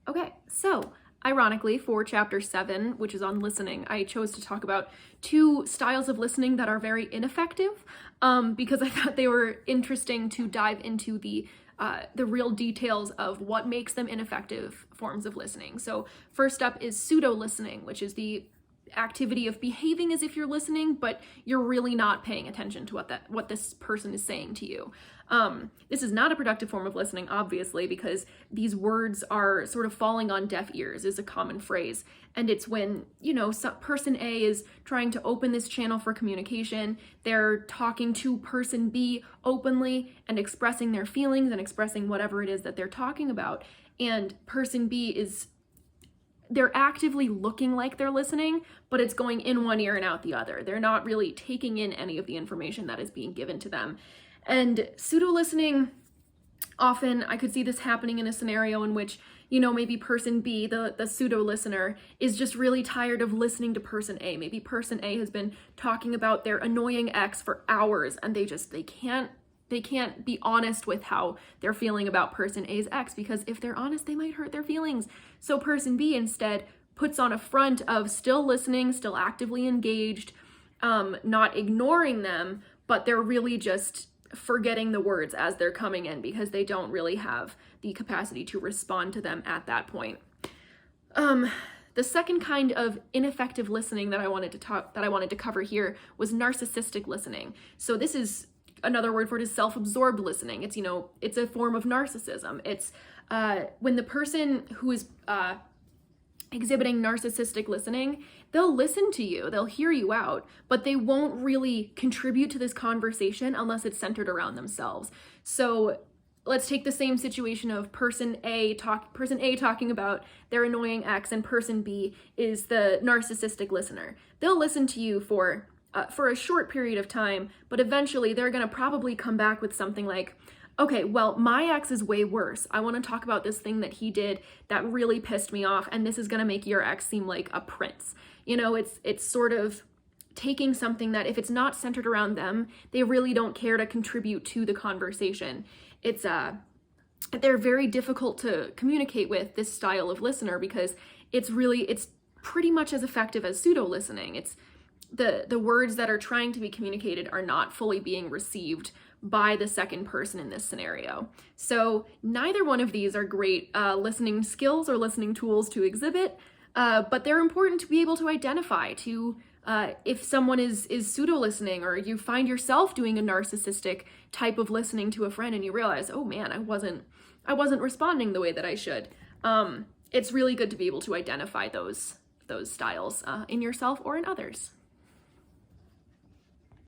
Okay, so ironically, for chapter 7, which is on listening, I chose to talk about 2 styles of listening that are very ineffective, because I thought they were interesting to dive into the real details of what makes them ineffective forms of listening. So first up is pseudo-listening, which is the activity of behaving as if you're listening, but you're really not paying attention to what this person is saying to you. This is not a productive form of listening, obviously, because these words are sort of falling on deaf ears, is a common phrase. And it's when, person A is trying to open this channel for communication, they're talking to person B openly and expressing their feelings and expressing whatever it is that they're talking about. And person B they're actively looking like they're listening, but it's going in one ear and out the other. They're not really taking in any of the information that is being given to them. And pseudo-listening, often I could see this happening in a scenario in which, maybe person B, the pseudo-listener, is just really tired of listening to person A. Maybe person A has been talking about their annoying ex for hours, and they can't be honest with how they're feeling about person A's ex, because if they're honest, they might hurt their feelings. So person B instead puts on a front of still listening, still actively engaged, not ignoring them, but they're really just forgetting the words as they're coming in because they don't really have the capacity to respond to them at that point. The second kind of ineffective listening that I wanted to cover here was narcissistic listening. So this is another word for it is self-absorbed listening. It's a form of narcissism. It's when the person who is exhibiting narcissistic listening, they'll listen to you, they'll hear you out, but they won't really contribute to this conversation unless it's centered around themselves. So let's take the same situation of person A talking about their annoying ex, and person B is the narcissistic listener. They'll listen to you for a short period of time, but eventually they're gonna probably come back with something like, okay, well, my ex is way worse. I want to talk about this thing that he did that really pissed me off, and this is gonna make your ex seem like a prince. It's sort of taking something that if it's not centered around them, they really don't care to contribute to the conversation. They're very difficult to communicate with, this style of listener, because it's pretty much as effective as pseudo-listening. It's the words that are trying to be communicated are not fully being received by the second person in this scenario. So neither one of these are great listening skills or listening tools to exhibit, but they're important to be able to identify if someone is pseudo-listening, or you find yourself doing a narcissistic type of listening to a friend and you realize, oh man, I wasn't responding the way that I should. It's really good to be able to identify those styles in yourself or in others.